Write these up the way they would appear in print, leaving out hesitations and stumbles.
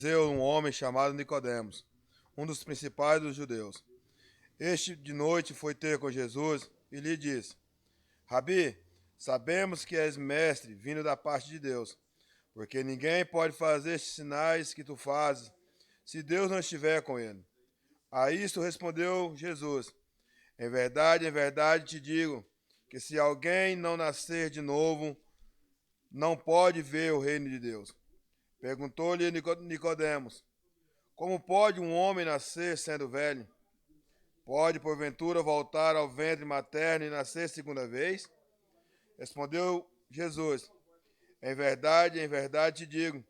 Um homem chamado Nicodemos, um dos principais dos judeus. Este de noite foi ter com Jesus e lhe disse: Rabi, sabemos que és mestre, vindo da parte de Deus, porque ninguém pode fazer estes sinais que tu fazes, se Deus não estiver com ele. A isto respondeu Jesus: em verdade te digo, que se alguém não nascer de novo, não pode ver o reino de Deus. Perguntou-lhe Nicodemos: Como pode um homem nascer sendo velho? Pode, porventura, voltar ao ventre materno e nascer segunda vez? Respondeu Jesus: em verdade te digo,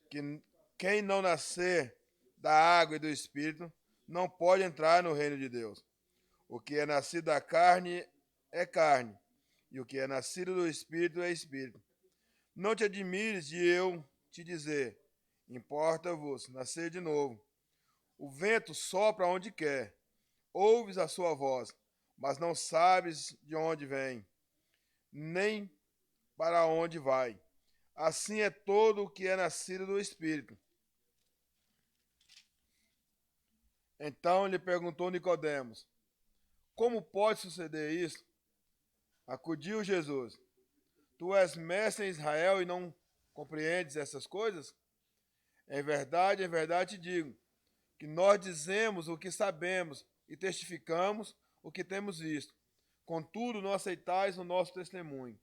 que quem não nascer da água e do Espírito não pode entrar no reino de Deus. O que é nascido da carne é carne, e o que é nascido do Espírito é Espírito. Não te admires de eu te dizer: importa-vos nascer de novo. O vento sopra onde quer, ouves a sua voz, mas não sabes de onde vem, nem para onde vai. Assim é todo o que é nascido do Espírito. Então lhe perguntou Nicodemos: Como pode suceder isso? Acudiu Jesus: Tu és mestre em Israel e não compreendes essas coisas? Em verdade te digo, que nós dizemos o que sabemos e testificamos o que temos visto. Contudo, não aceitais o nosso testemunho.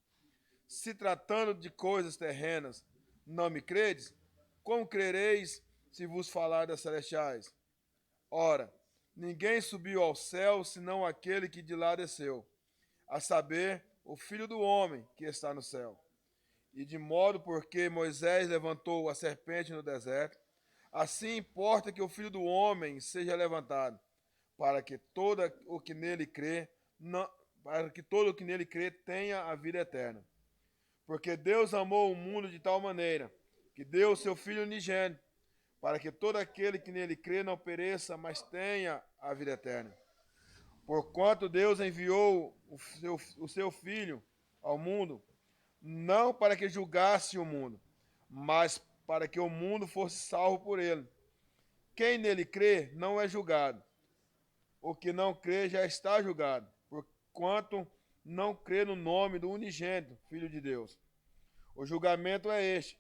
Se tratando de coisas terrenas, não me credes? Como crereis se vos falar das celestiais? Ora, ninguém subiu ao céu senão aquele que de lá desceu, a saber, o Filho do Homem que está no céu. E de modo porque Moisés levantou a serpente no deserto, assim importa que o Filho do Homem seja levantado, para que todo o que nele crê, não, para que todo o que nele crê tenha a vida eterna. Porque Deus amou o mundo de tal maneira que deu o seu Filho unigênito, para que todo aquele que nele crê não pereça, mas tenha a vida eterna. Porquanto Deus enviou o seu Filho ao mundo, não para que julgasse o mundo, mas para que o mundo fosse salvo por ele. Quem nele crê não é julgado. O que não crê já está julgado, porquanto não crê no nome do unigênito Filho de Deus. O julgamento é este,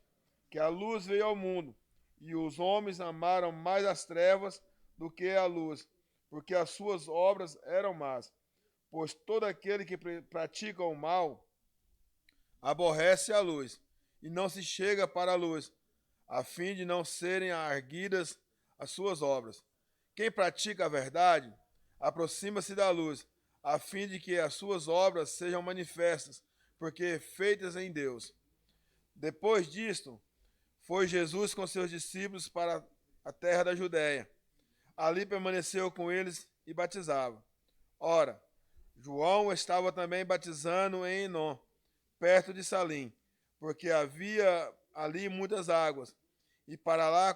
que a luz veio ao mundo, e os homens amaram mais as trevas do que a luz, porque as suas obras eram más. Pois todo aquele que pratica o mal aborrece a luz, e não se chega para a luz, a fim de não serem arguidas as suas obras. Quem pratica a verdade aproxima-se da luz, a fim de que as suas obras sejam manifestas, porque feitas em Deus. Depois disto, foi Jesus com seus discípulos para a terra da Judéia. Ali permaneceu com eles e batizava. Ora, João estava também batizando em Enom, perto de Salim, porque havia ali muitas águas, e para lá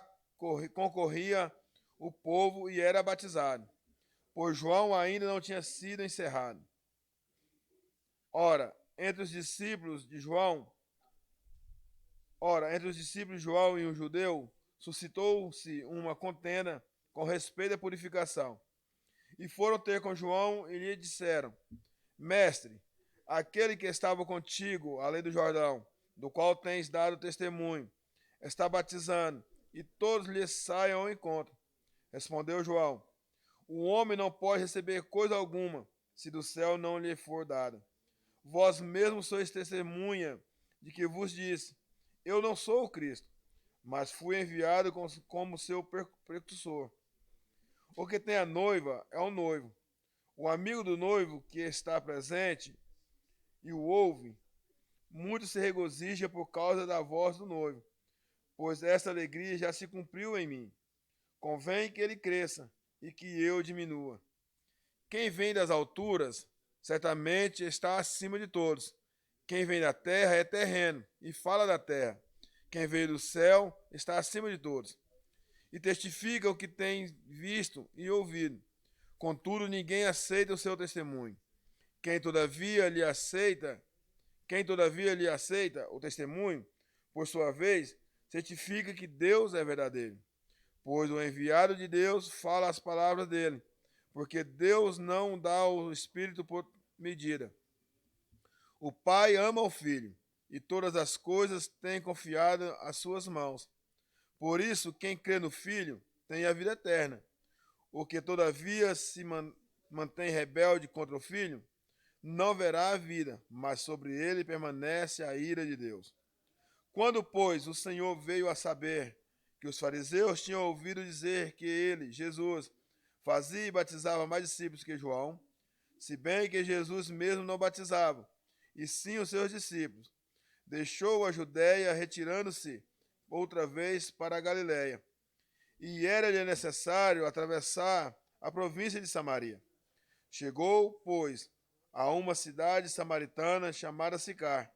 concorria o povo e era batizado, pois João ainda não tinha sido encerrado. Ora, entre os discípulos de João, entre os discípulos de João e um judeu, suscitou-se uma contenda com respeito à purificação. E foram ter com João e lhe disseram: Mestre, aquele que estava contigo, além do Jordão, do qual tens dado testemunho, está batizando, e todos lhe saiam ao encontro. Respondeu João: O homem não pode receber coisa alguma, se do céu não lhe for dada. Vós mesmos sois testemunha de que vos disse: Eu não sou o Cristo, mas fui enviado como seu precursor. O que tem a noiva é o noivo. O amigo do noivo que está presente e o ouve, muito se regozija por causa da voz do noivo, pois essa alegria já se cumpriu em mim. Convém que ele cresça e que eu diminua. Quem vem das alturas, certamente está acima de todos. Quem vem da terra é terreno e fala da terra. Quem veio do céu está acima de todos e testifica o que tem visto e ouvido. Contudo, ninguém aceita o seu testemunho. Quem todavia lhe aceita, quem todavia lhe aceita o testemunho, por sua vez, certifica que Deus é verdadeiro. pois o enviado de Deus fala as palavras dele, porque Deus não dá o Espírito por medida. O Pai ama o Filho, e todas as coisas tem confiado às suas mãos. Por isso, quem crê no Filho tem a vida eterna. O que, todavia, se mantém rebelde contra o Filho, não verá a vida, mas sobre ele permanece a ira de Deus. Quando, pois, o Senhor veio a saber que os fariseus tinham ouvido dizer que ele, Jesus, fazia e batizava mais discípulos que João, se bem que Jesus mesmo não batizava, e sim os seus discípulos, deixou a Judéia, retirando-se outra vez para a Galiléia. E era-lhe necessário atravessar a província de Samaria. Chegou, pois, a uma cidade samaritana chamada Sicar,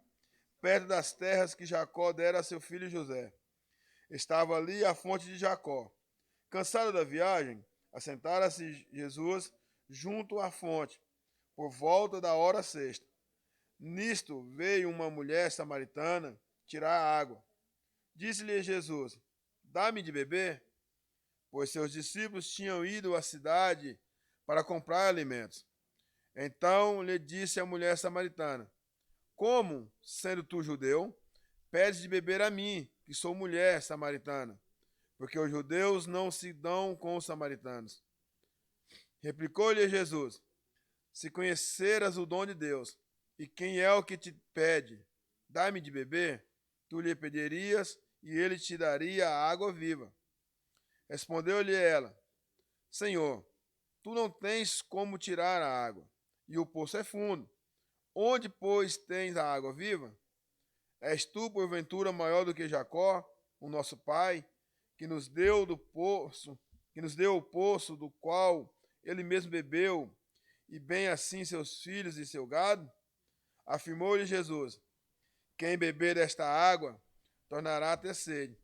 perto das terras que Jacó dera a seu filho José. Estava ali a fonte de Jacó. Cansado da viagem, assentara-se Jesus junto à fonte, por volta da hora sexta. Nisto veio uma mulher samaritana tirar água. Disse-lhe Jesus: Dá-me de beber, pois seus discípulos tinham ido à cidade para comprar alimentos. Então lhe disse a mulher samaritana: Como, sendo tu judeu, pedes de beber a mim, que sou mulher samaritana? Porque os judeus não se dão com os samaritanos. Replicou-lhe Jesus: Se conheceras o dom de Deus, e quem é o que te pede, dá-me de beber, tu lhe pedirias, e ele te daria a água viva. Respondeu-lhe ela: Senhor, tu não tens como tirar a água, e o poço é fundo. Onde, pois, tens a água viva? És tu, porventura, maior do que Jacó, o nosso pai, que nos deu o poço do qual ele mesmo bebeu, e bem assim seus filhos e seu gado? Afirmou-lhe Jesus: Quem beber desta água tornará a ter sede.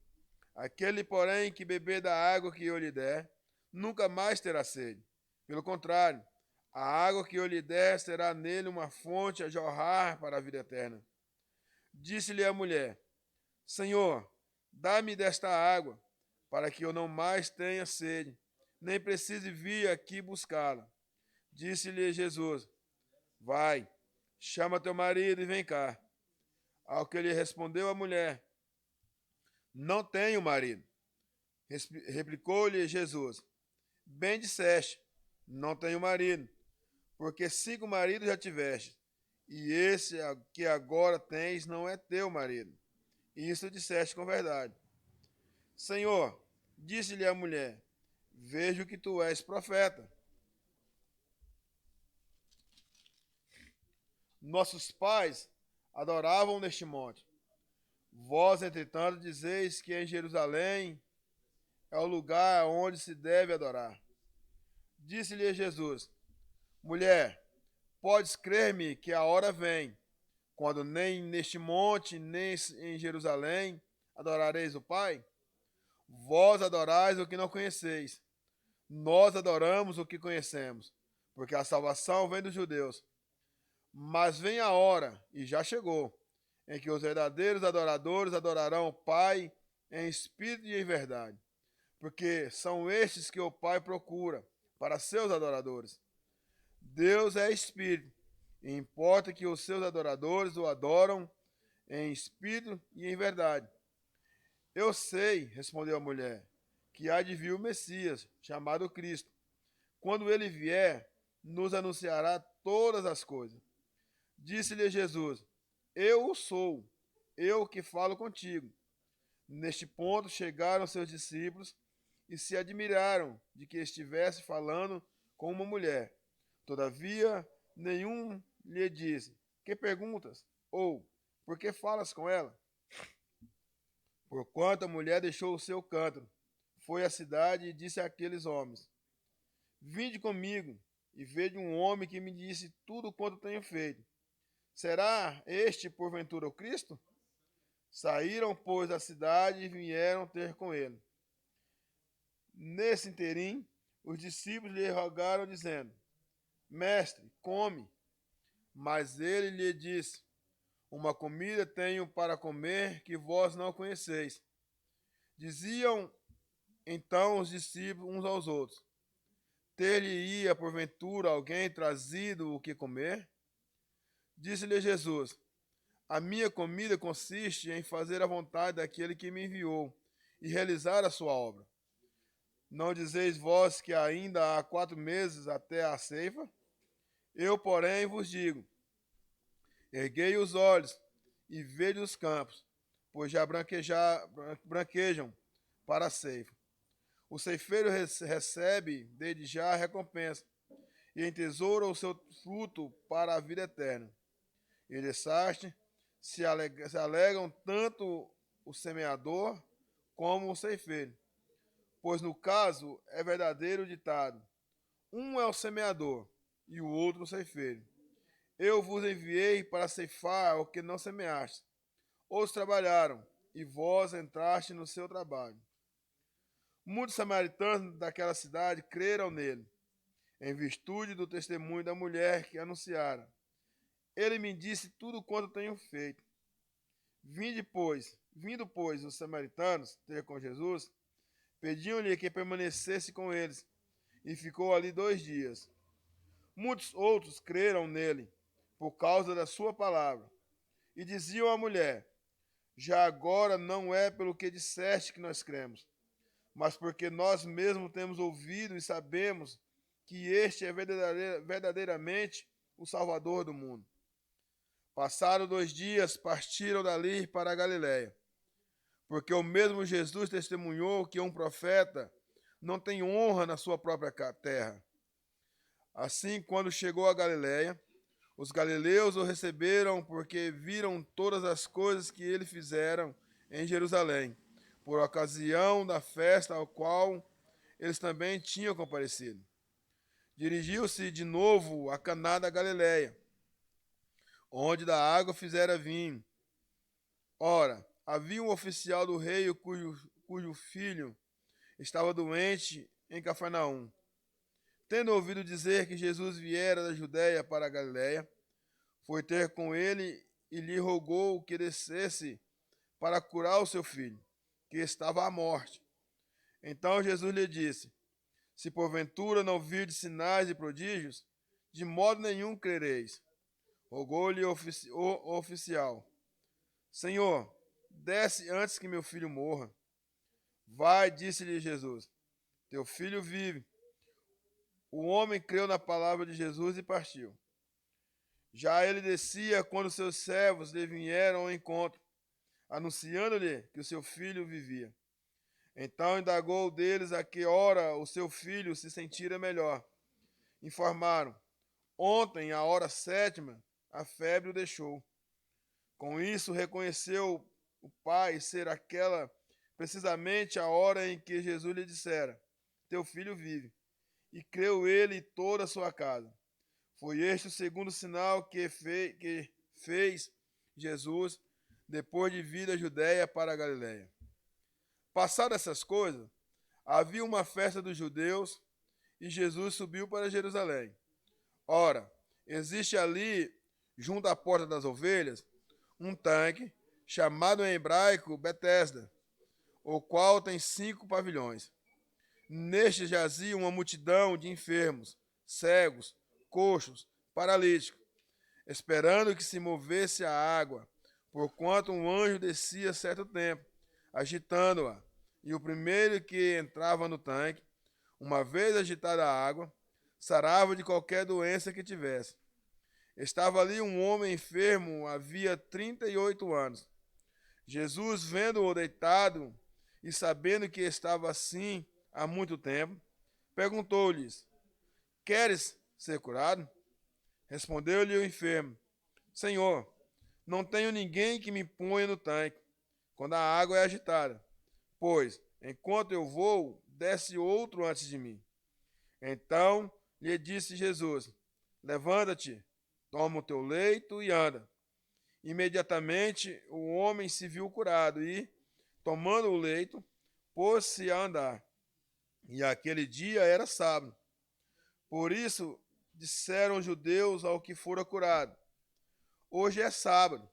Aquele, porém, que beber da água que eu lhe der, nunca mais terá sede. Pelo contrário, a água que eu lhe der será nele uma fonte a jorrar para a vida eterna. Disse-lhe a mulher: Senhor, dá-me desta água, para que eu não mais tenha sede, nem precise vir aqui buscá-la. Disse-lhe Jesus: Vai, chama teu marido e vem cá. Ao que lhe respondeu a mulher: Não tenho marido. Replicou-lhe Jesus: Bem disseste, não tenho marido, porque 5 maridos já tiveste, e esse que agora tens não é teu marido. Isso disseste com verdade. Senhor, disse-lhe a mulher: Vejo que tu és profeta. Nossos pais adoravam neste monte. Vós, entretanto, dizeis que em Jerusalém é o lugar onde se deve adorar. Disse-lhe Jesus: Mulher, podes crer-me que a hora vem, quando nem neste monte, nem em Jerusalém adorareis o Pai? Vós adorais o que não conheceis. Nós adoramos o que conhecemos, porque a salvação vem dos judeus. Mas vem a hora, e já chegou, em que os verdadeiros adoradores adorarão o Pai em espírito e em verdade, porque são estes que o Pai procura para seus adoradores. Deus é espírito, e importa que os seus adoradores o adoram em espírito e em verdade. Eu sei, respondeu a mulher, que há de vir o Messias, chamado Cristo. Quando ele vier, nos anunciará todas as coisas. Disse-lhe Jesus: Eu o sou, eu que falo contigo. Neste ponto chegaram seus discípulos e se admiraram de que estivesse falando com uma mulher. Todavia, nenhum lhe disse: Que perguntas? Ou, por que falas com ela? Porquanto a mulher deixou o seu cântaro, foi à cidade e disse àqueles homens: Vinde comigo e vede um homem que me disse tudo quanto tenho feito. Será este, porventura, o Cristo? Saíram, pois, da cidade e vieram ter com ele. Nesse interim, os discípulos lhe rogaram, dizendo: Mestre, come. Mas ele lhe disse: Uma comida tenho para comer que vós não conheceis. Diziam Então os discípulos uns aos outros: ter-lhe-ia porventura alguém trazido o que comer? Disse-lhe Jesus: a minha comida consiste em fazer a vontade daquele que me enviou e realizar a sua obra. Não dizeis vós que ainda há 4 meses até a ceifa? Eu, porém, vos digo: erguei os olhos e vede os campos, pois já branquejam para a ceifa. O ceifeiro recebe desde já a recompensa, e entesoura o seu fruto para a vida eterna. E dessaste, se alegam tanto o semeador como o ceifeiro. Pois no caso é verdadeiro o ditado: um é o semeador e o outro o ceifeiro. Eu vos enviei para ceifar o que não semeaste. Outros trabalharam, e vós entraste no seu trabalho. Muitos samaritanos daquela cidade creram nele, em virtude do testemunho da mulher que anunciara: ele me disse tudo quanto tenho feito. Vindo, pois, os samaritanos ter com Jesus, pediam-lhe que permanecesse com eles, e ficou ali 2 dias. Muitos outros creram nele, por causa da sua palavra, e diziam à mulher: já agora não é pelo que disseste que nós cremos, mas porque nós mesmos temos ouvido e sabemos que este é verdadeiramente o Salvador do mundo. Passados 2 dias, partiram dali para a Galiléia, porque o mesmo Jesus testemunhou que um profeta não tem honra na sua própria terra. Assim, quando chegou a Galiléia, os galileus o receberam porque viram todas as coisas que ele fizeram em Jerusalém, por ocasião da festa ao qual eles também tinham comparecido. Dirigiu-se de novo a Caná da Galiléia, onde da água fizera vinho. Ora, havia um oficial do rei cujo filho estava doente em Cafarnaum. Tendo ouvido dizer que Jesus viera da Judéia para a Galiléia, foi ter com ele e lhe rogou que descesse para curar o seu filho, que estava à morte. Então Jesus lhe disse: se porventura não virdes sinais e prodígios, de modo nenhum crereis. Rogou-lhe o oficial: Senhor, desce antes que meu filho morra. Vai, disse-lhe Jesus, teu filho vive. O homem creu na palavra de Jesus e partiu. Já ele descia quando seus servos lhe vieram ao encontro, anunciando-lhe que o seu filho vivia. Então indagou deles a que hora o seu filho se sentira melhor. Informaram: ontem, à hora 7ª, a febre o deixou. Com isso, reconheceu o pai ser aquela precisamente a hora em que Jesus lhe dissera: teu filho vive. E creu ele e toda a sua casa. Foi este o segundo sinal que fez Jesus depois de vir da Judéia para a Galiléia. Passadas essas coisas, havia uma festa dos judeus e Jesus subiu para Jerusalém. Ora, existe ali, junto à porta das ovelhas, um tanque, chamado em hebraico Betesda, o qual tem 5 pavilhões. Neste jazia uma multidão de enfermos, cegos, coxos, paralíticos, esperando que se movesse a água, porquanto um anjo descia certo tempo, agitando-a, e o primeiro que entrava no tanque, uma vez agitada a água, sarava de qualquer doença que tivesse. Estava ali um homem enfermo havia 38 anos. Jesus, vendo-o deitado e sabendo que estava assim há muito tempo, perguntou-lhes: queres ser curado? Respondeu-lhe o enfermo: Senhor, não tenho ninguém que me ponha no tanque quando a água é agitada, pois, enquanto eu vou, desce outro antes de mim. Então lhe disse Jesus: levanta-te, toma o teu leito e anda. Imediatamente o homem se viu curado e, tomando o leito, pôs-se a andar. E aquele dia era sábado. Por isso disseram os judeus ao que fora curado: hoje é sábado,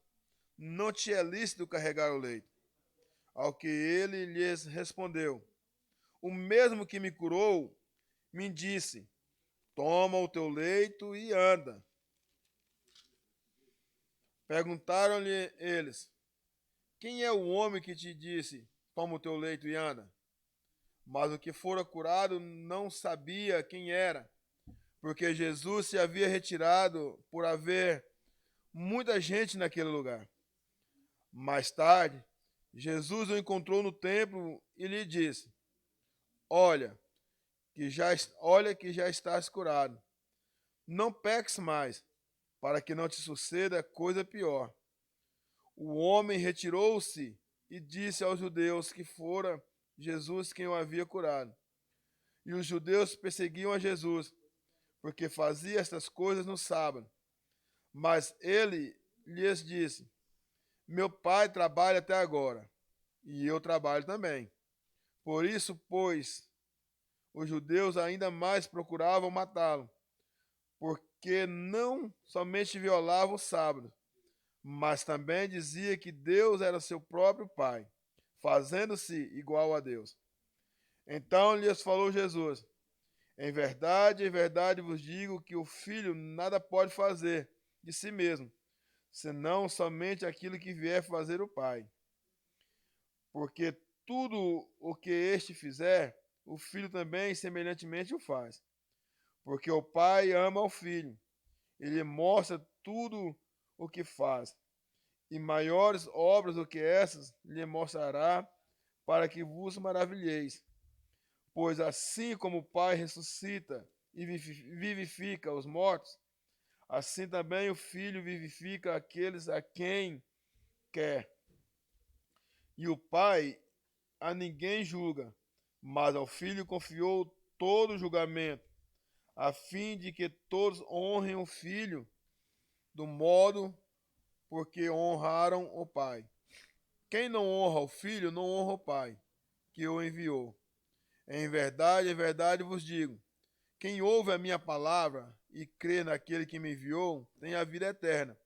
não te é lícito carregar o leito. Ao que ele lhes respondeu: O mesmo que me curou me disse: toma o teu leito e anda. Perguntaram-lhe eles: quem é o homem que te disse: toma o teu leito e anda? Mas o que fora curado não sabia quem era, porque Jesus se havia retirado por haver muita gente naquele lugar. Mais tarde, Jesus o encontrou no templo e lhe disse: Olha, olha que já estás curado. Não peques mais, para que não te suceda coisa pior. O homem retirou-se e disse aos judeus que fora Jesus quem o havia curado. E os judeus perseguiam a Jesus, porque fazia estas coisas no sábado. Mas ele lhes disse: Meu pai trabalha até agora, e eu trabalho também. Por isso, pois, os judeus ainda mais procuravam matá-lo, porque não somente violava o sábado, mas também dizia que Deus era seu próprio Pai, fazendo-se igual a Deus. Então lhes falou Jesus: em verdade vos digo que o filho nada pode fazer de si mesmo, senão somente aquilo que vier fazer o Pai. Porque tudo o que este fizer, o filho também semelhantemente o faz. Porque o Pai ama o filho, ele mostra tudo o que faz, e maiores obras do que essas lhe mostrará, para que vos maravilheis. Pois assim como o Pai ressuscita e vivifica os mortos, assim também o Filho vivifica aqueles a quem quer. E o Pai a ninguém julga, mas ao Filho confiou todo o julgamento, a fim de que todos honrem o Filho do modo porque honraram o Pai. Quem não honra o Filho, não honra o Pai, que o enviou. Em verdade vos digo: quem ouve a minha palavra e crê naquele que me enviou, tem a vida eterna.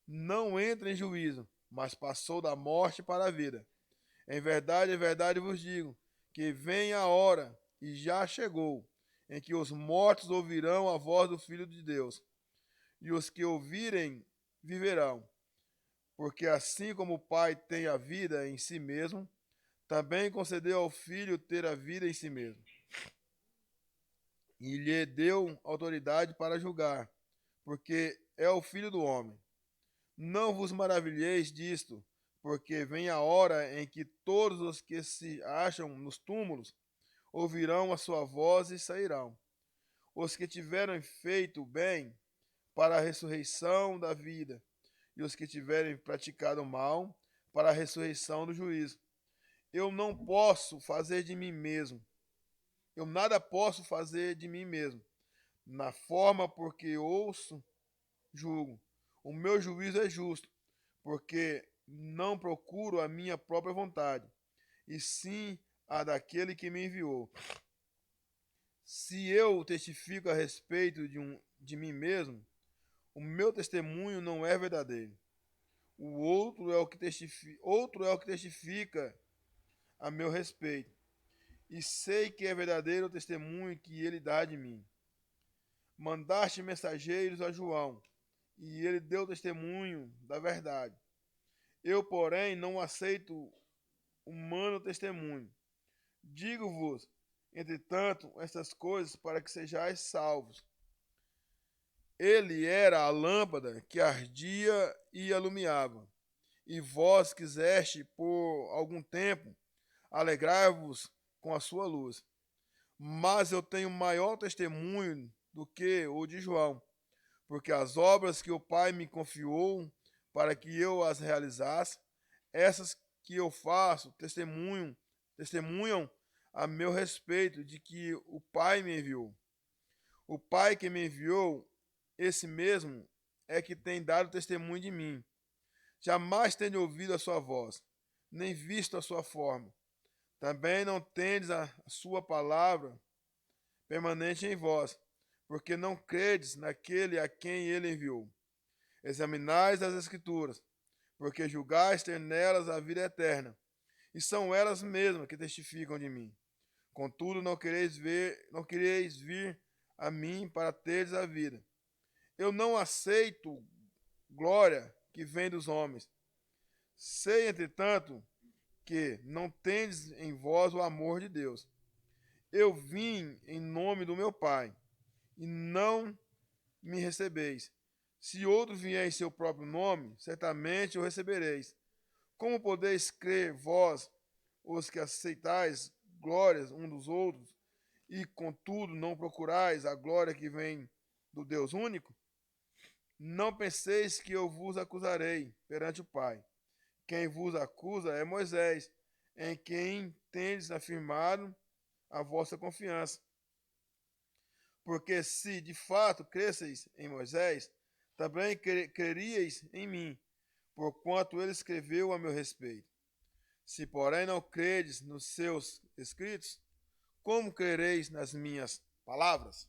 Não entra em juízo, mas passou da morte para a vida. Em verdade vos digo, que vem a hora, e já chegou, em que os mortos ouvirão a voz do Filho de Deus, e os que ouvirem viverão. Porque assim como o Pai tem a vida em si mesmo, também concedeu ao Filho ter a vida em si mesmo. E lhe deu autoridade para julgar, porque é o Filho do homem. Não vos maravilheis disto, porque vem a hora em que todos os que se acham nos túmulos ouvirão a sua voz e sairão. Os que tiverem feito bem para a ressurreição da vida, e os que tiverem praticado mal para a ressurreição do juízo. Eu não posso fazer de mim mesmo. Eu nada posso fazer de mim mesmo. Na forma porque ouço, julgo. O meu juízo é justo, porque não procuro a minha própria vontade, e sim a daquele que me enviou. Se eu testifico a respeito de mim mesmo, o meu testemunho não é verdadeiro. O outro é o que testifica a meu respeito. E sei que é verdadeiro o testemunho que ele dá de mim. Mandaste mensageiros a João, e ele deu testemunho da verdade. Eu, porém, não aceito humano testemunho. Digo-vos, entretanto, estas coisas para que sejais salvos. Ele era a lâmpada que ardia e alumiava. E vós quiseste, por algum tempo, alegrar-vos com a sua luz. Mas eu tenho maior testemunho do que o de João, porque as obras que o Pai me confiou para que eu as realizasse, essas que eu faço, testemunham a meu respeito de que o Pai me enviou. O Pai que me enviou, esse mesmo, é que tem dado testemunho de mim. Jamais tenho ouvido a sua voz, nem visto a sua forma. Também não tendes a sua palavra permanente em vós, porque não credes naquele a quem ele enviou. Examinais as Escrituras, porque julgais ter nelas a vida eterna, e são elas mesmas que testificam de mim. Contudo, não quereis vir a mim para teres a vida. Eu não aceito glória que vem dos homens. Sei, entretanto, que não tendes em vós o amor de Deus. Eu vim em nome do meu Pai, e não me recebeis. Se outro vier em seu próprio nome, certamente o recebereis. Como podeis crer vós, os que aceitais glórias um dos outros, e contudo não procurais a glória que vem do Deus único? Não penseis que eu vos acusarei perante o Pai. Quem vos acusa é Moisés, em quem tendes afirmado a vossa confiança. Porque se de fato cresceis em Moisés, também creríeis em mim, porquanto ele escreveu a meu respeito. Se, porém, não credes nos seus escritos, como crereis nas minhas palavras?